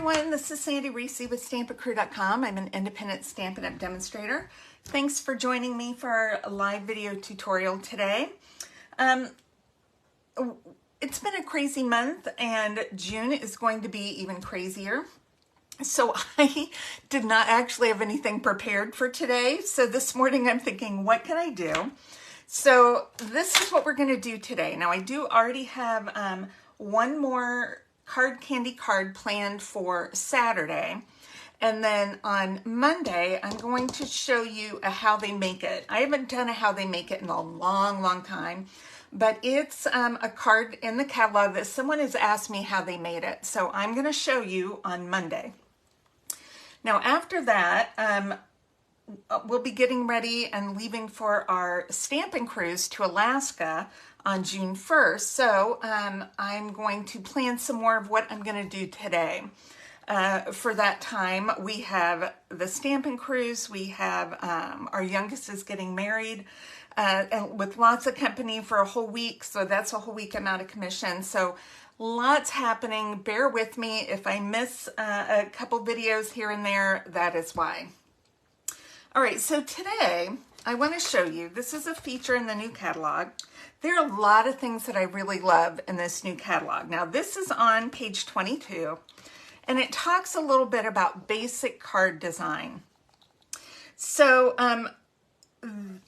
everyone, this is Sandy Reese with StampinCrew.com. I'm an independent Stampin' Up! Demonstrator. Thanks for joining me for our live video tutorial today. It's been a crazy month and June is going to be even crazier. So I did not actually have anything prepared for today. So this morning I'm thinking, what can I do? So this is what we're going to do today. Now I do already have one more card candy card planned for Saturday, and then on Monday I'm going to show you a how they make it. I haven't done a how they make it in a long time, but it's a card in the catalog that someone has asked me how they made it, so I'm going to show you on Monday. Now after that we'll be getting ready and leaving for our stamping cruise to Alaska on June 1st. So I'm going to plan some more of what I'm going to do today. For that time, we have the stamping cruise, we have our youngest is getting married and with lots of company for a whole week. So that's a whole week I'm out of commission. So lots happening. Bear with me. If I miss a couple videos here and there, that is why. All right, so today I want to show you, this is a feature in the new catalog. There are a lot of things that I really love in this new catalog. Now this is on page 22 and it talks a little bit about basic card design. So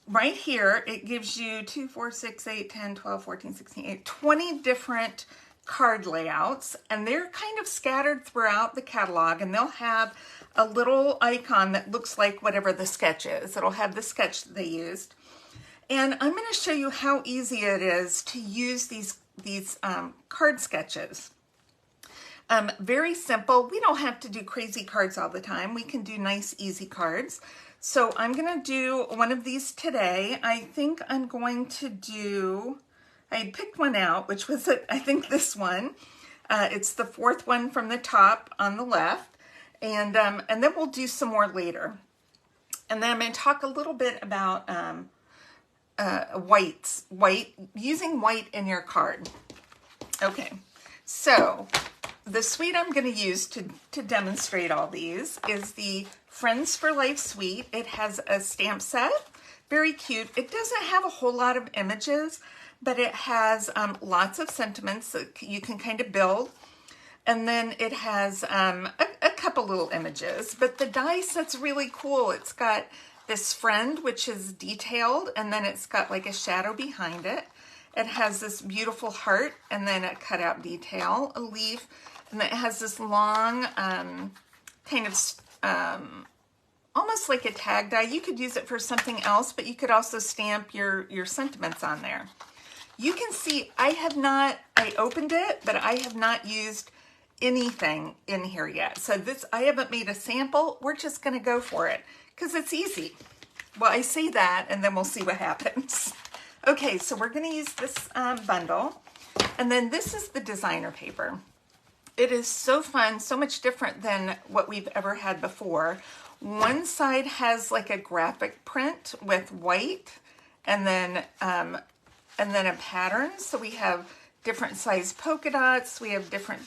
right here it gives you 2, 4, 6, 8, 10, 12, 14, 16, 18, 20 different card layouts, and they're kind of scattered throughout the catalog, and they'll have a little icon that looks like whatever the sketch is. It'll have the sketch that they used. And I'm going to show you how easy it is to use these card sketches. Very simple. We don't have to do crazy cards all the time. We can do nice, easy cards. So I'm going to do one of these today. I think I'm going to do, I picked one out, which was, I think, this one. It's the fourth one from the top on the left. And then we'll do some more later. And then I'm going to talk a little bit about using white in your card. Okay, so the suite I'm going to use to demonstrate all these is the Friends for Life suite. It has a stamp set, very cute. It doesn't have a whole lot of images, but it has lots of sentiments that you can kind of build. And then it has a couple little images, but the dice, that's really cool. It's got this friend, which is detailed, and then it's got like a shadow behind it. It has this beautiful heart, and then a cutout detail, a leaf, and then it has this long kind of almost like a tag die. You could use it for something else, but you could also stamp your sentiments on there. You can see I opened it, but I have not used anything in here yet. So this, I haven't made a sample. We're just going to go for it because it's easy. Well, I say that and then we'll see what happens. Okay, so we're going to use this bundle, and then this is the designer paper. It is so fun, so much different than what we've ever had before. One side has like a graphic print with white and then a pattern. So we have different size polka dots. We have different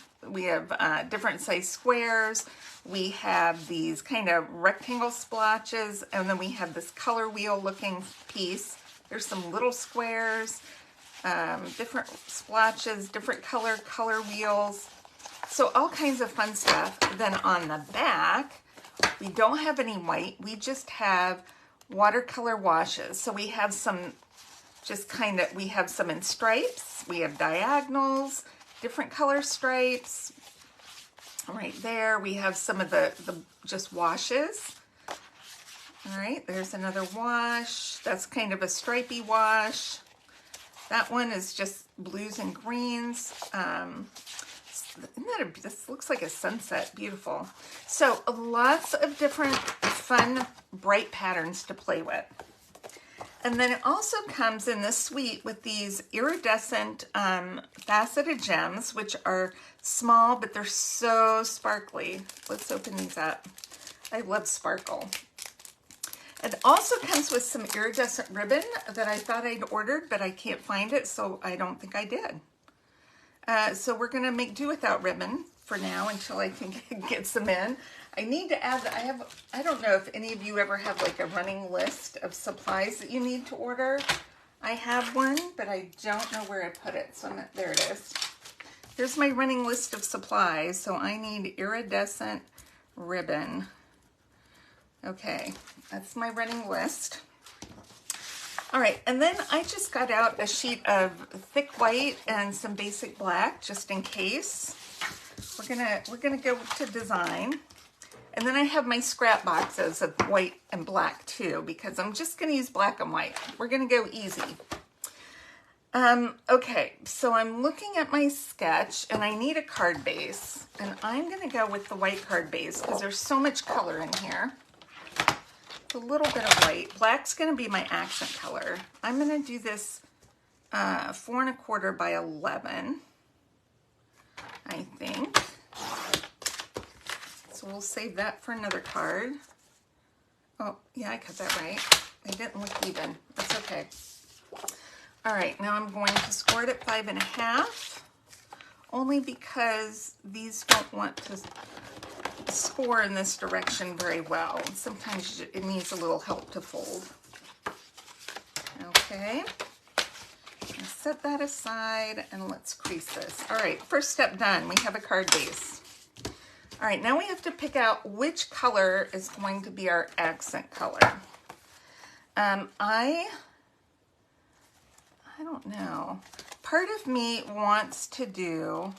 size squares. We have these kind of rectangle splotches, and then we have this color wheel looking piece. There's some little squares, different splotches, different color wheels. So all kinds of fun stuff. Then on the back, we don't have any white. We just have watercolor washes. So we have some we have some in stripes, we have diagonals, different color stripes. Right there, we have some of the just washes. All right, there's another wash. That's kind of a stripy wash. That one is just blues and greens. This looks like a sunset, beautiful. So lots of different fun, bright patterns to play with. And then it also comes in this suite with these iridescent faceted gems, which are small, but they're so sparkly. Let's open these up. I love sparkle. It also comes with some iridescent ribbon that I thought I'd ordered, but I can't find it, so I don't think I did. So we're gonna make do without ribbon. for now until I can get some in. I need to add, I don't know if any of you ever have like a running list of supplies that you need to order. I have one, but I don't know where I put it. So there it is. Here's my running list of supplies. So I need iridescent ribbon. Okay, that's my running list. All right, and then I just got out a sheet of thick white and some basic black, just in case. We're gonna go to design. And then I have my scrap boxes of white and black too, because I'm just gonna use black and white. We're gonna go easy. Okay, so I'm looking at my sketch and I need a card base. And I'm gonna go with the white card base because there's so much color in here. A little bit of white. Black's gonna be my accent color. I'm gonna do this 4 1/4 by 11, I think. So we'll save that for another card. Oh, yeah, I cut that right. I didn't look even. That's okay. All right, now I'm going to score it at 5 1/2, only because these don't want to score in this direction very well. Sometimes it needs a little help to fold. Okay, set that aside and let's crease this. All right, first step done. We have a card base. All right, now we have to pick out which color is going to be our accent color. I don't know. Part of me wants to do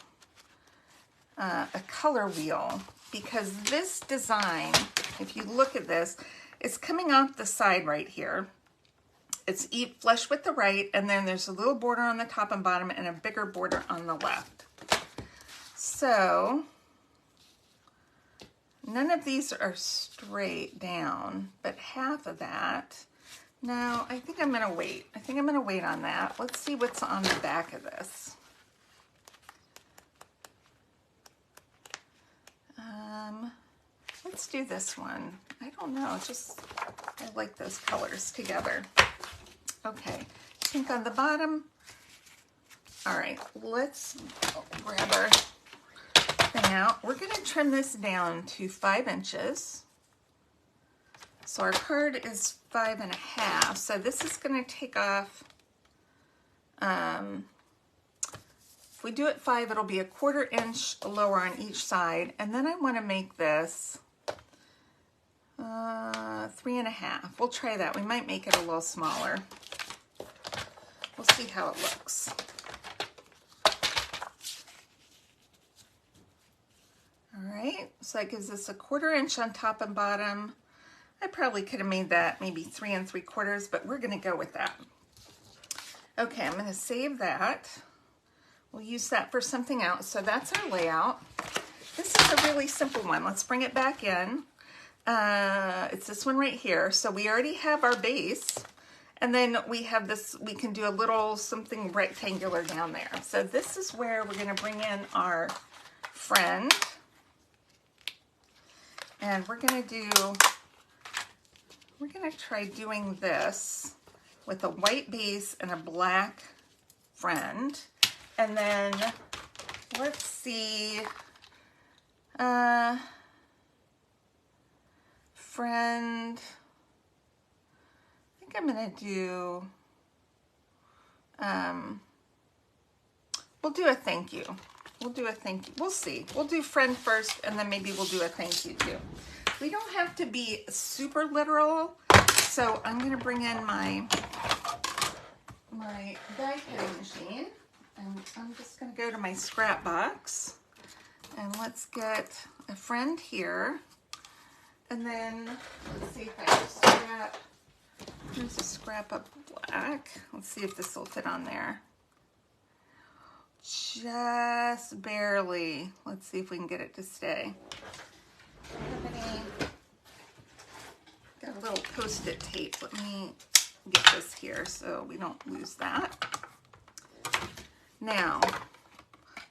a color wheel, because this design, if you look at this, it's coming off the side right here. It's flush with the right, and then there's a little border on the top and bottom and a bigger border on the left. So none of these are straight down, but half of that. No, I think I'm gonna wait. I think I'm gonna wait on that. Let's see what's on the back of this. Let's do this one. I don't know, I like those colors together. Okay, pink on the bottom. All right, let's grab our thing out. We're gonna trim this down to 5 inches. So our card is 5 1/2. So this is gonna take off, if we do it 5, it'll be a 1/4 inch lower on each side. And then I wanna make this 3 1/2. We'll try that. We might make it a little smaller. We'll see how it looks. All right, so that gives us a 1/4 inch on top and bottom. I probably could have made that maybe 3 3/4, but we're gonna go with that. Okay, I'm gonna save that. We'll use that for something else. So that's our layout. This is a really simple one. Let's bring it back in. It's this one right here. So we already have our base, and then we have this, we can do a little something rectangular down there. So this is where we're gonna bring in our friend. And we're gonna try doing this with a white base and a black friend. And then let's see, friend, I think I'm gonna do, we'll do a thank you. We'll do a thank you. We'll see. We'll do friend first, and then maybe we'll do a thank you too. We don't have to be super literal, so I'm gonna bring in my die cutting machine, and I'm just gonna go to my scrap box, and let's get a friend here. And then let's see if I have scrap. Here's a scrap of black. Let's see if this will fit on there. Just barely. Let's see if we can get it to stay. Got a little Post-it tape. Let me get this here so we don't lose that. Now,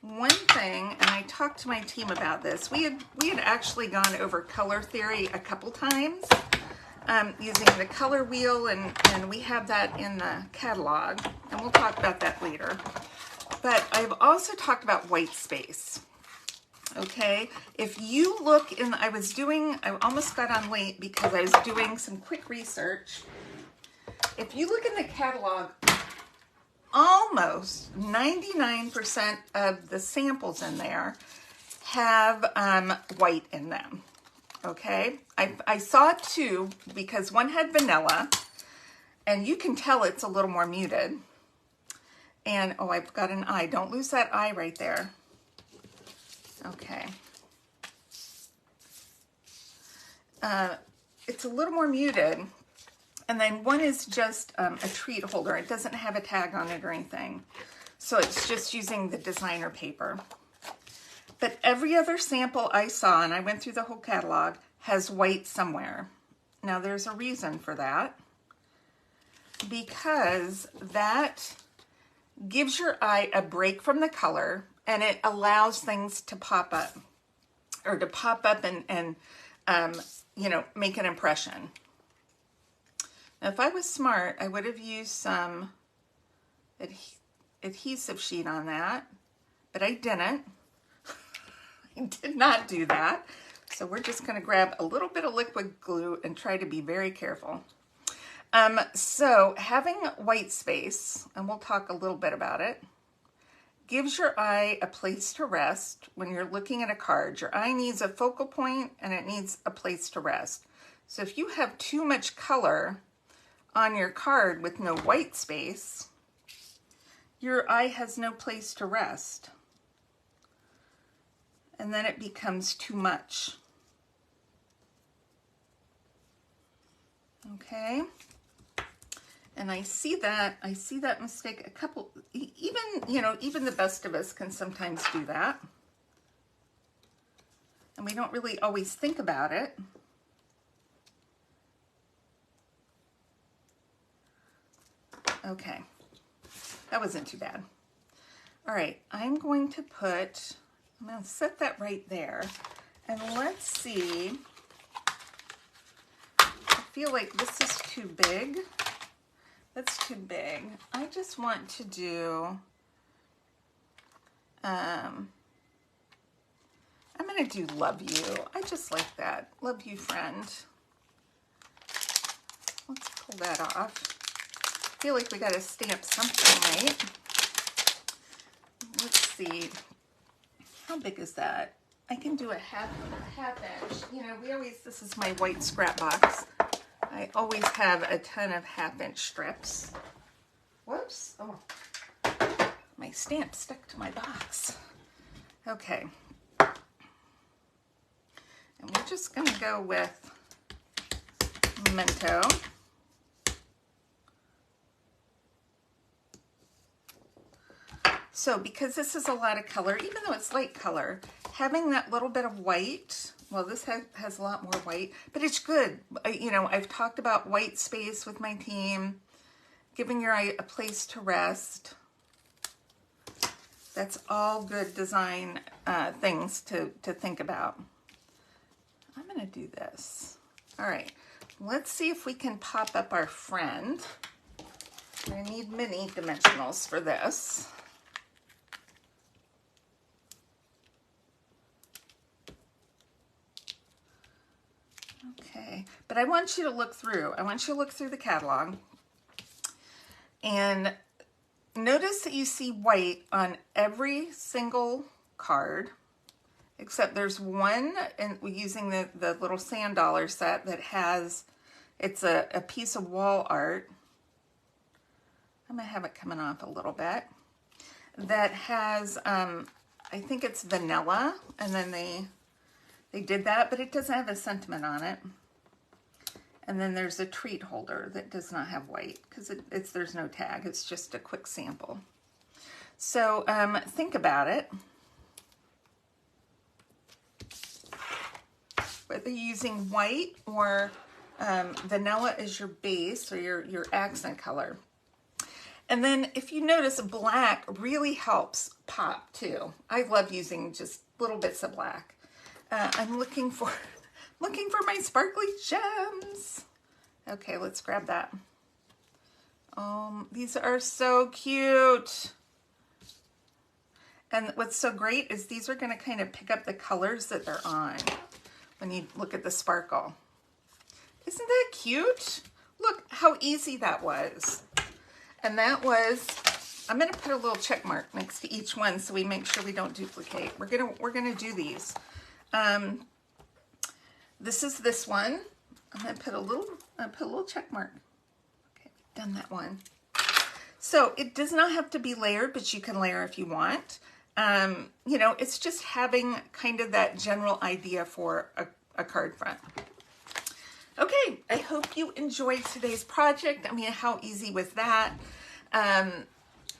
one thing, and I talked to my team about this, we had actually gone over color theory a couple times using the color wheel, and we have that in the catalog, and we'll talk about that later. But I've also talked about white space. Okay, if you look in, I almost got on late because I was doing some quick research. If you look in the catalog, almost 99% of the samples in there have white in them. Okay, I saw two because one had vanilla, and you can tell it's a little more muted. And oh, I've got an eye. Don't lose that eye right there. Okay. It's a little more muted. And then one is just a treat holder. It doesn't have a tag on it or anything. So it's just using the designer paper. But every other sample I saw, and I went through the whole catalog, has white somewhere. Now there's a reason for that. Because that gives your eye a break from the color, and it allows things to pop up. Or to pop up and you know, make an impression. Now, if I was smart, I would have used some adhesive sheet on that, but I didn't. I did not do that. So we're just going to grab a little bit of liquid glue and try to be very careful. So having white space, and we'll talk a little bit about it, gives your eye a place to rest when you're looking at a card. Your eye needs a focal point and it needs a place to rest. So if you have too much color on your card with no white space, your eye has no place to rest. And then it becomes too much. Okay. And I see that mistake a couple, even the best of us can sometimes do that. And we don't really always think about it. Okay, that wasn't too bad. All right, I'm going to set that right there. And let's see, I feel like this is too big. That's too big. I just want to do, I'm going to do love you. I just like that. Love you, friend. Let's pull that off. I feel like we got to stamp something, right? Let's see. How big is that? I can do a half inch. You know, this is my white scrap box. I always have a ton of half-inch strips. Whoops. Oh, my stamp stuck to my box. Okay. And we're just going to go with Memento. So because this is a lot of color, even though it's light color, having that little bit of white, well, this has a lot more white, but it's good. You know, I've talked about white space with my team, giving your eye a place to rest. That's all good design things to think about. I'm going to do this. All right, let's see if we can pop up our friend. I need mini dimensionals for this. Okay, but I want you to look through. I want you to look through the catalog and notice that you see white on every single card, except there's one, and using the little sand dollar set that has, it's a piece of wall art. I'm gonna have it coming off a little bit. That has, I think it's vanilla, and then they did that, but it doesn't have a sentiment on it. And then there's a treat holder that does not have white because there's no tag. It's just a quick sample. So think about it. Whether you're using white or vanilla as your base or your accent color. And then if you notice, black really helps pop too. I love using just little bits of black. I'm looking for my sparkly gems. Okay, let's grab that. These are so cute. And what's so great is these are going to kind of pick up the colors that they're on when you look at the sparkle. Isn't that cute? Look how easy that was. And that was, I'm going to put a little check mark next to each one so we make sure we don't duplicate. We're going to do these. This is this one. I'm going to put a little check mark. Okay, done that one. So it does not have to be layered, but you can layer if you want. You know, it's just having kind of that general idea for a card front. Okay, I hope you enjoyed today's project. I mean, how easy was that?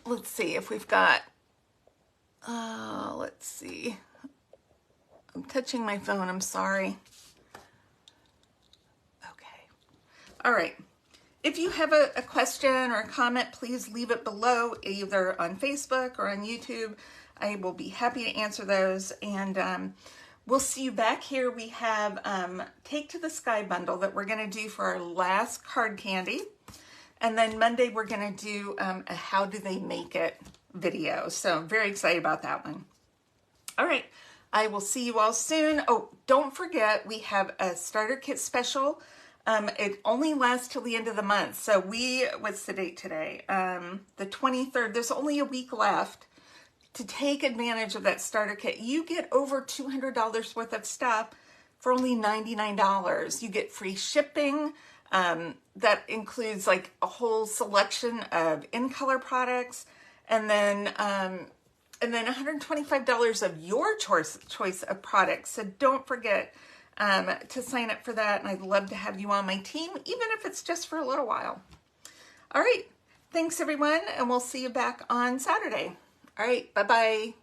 Let's see if we've got, let's see. I'm touching my phone, I'm sorry. Okay, all right. If you have a question or a comment, please leave it below, either on Facebook or on YouTube. I will be happy to answer those. And we'll see you back here. We have Take to the Sky bundle that we're going to do for our last card candy. And then Monday, we're going to do a How Do They Make It video. So I'm very excited about that one. All right. I will see you all soon. Oh, don't forget, we have a starter kit special. It only lasts till the end of the month. So what's the date today? The 23rd. There's only a week left to take advantage of that starter kit. You get over $200 worth of stuff for only $99. You get free shipping. That includes like a whole selection of in-color products, and then $125 of your choice of products. So don't forget to sign up for that, and I'd love to have you on my team, even if it's just for a little while. All right, thanks everyone, and we'll see you back on Saturday. All right, bye-bye.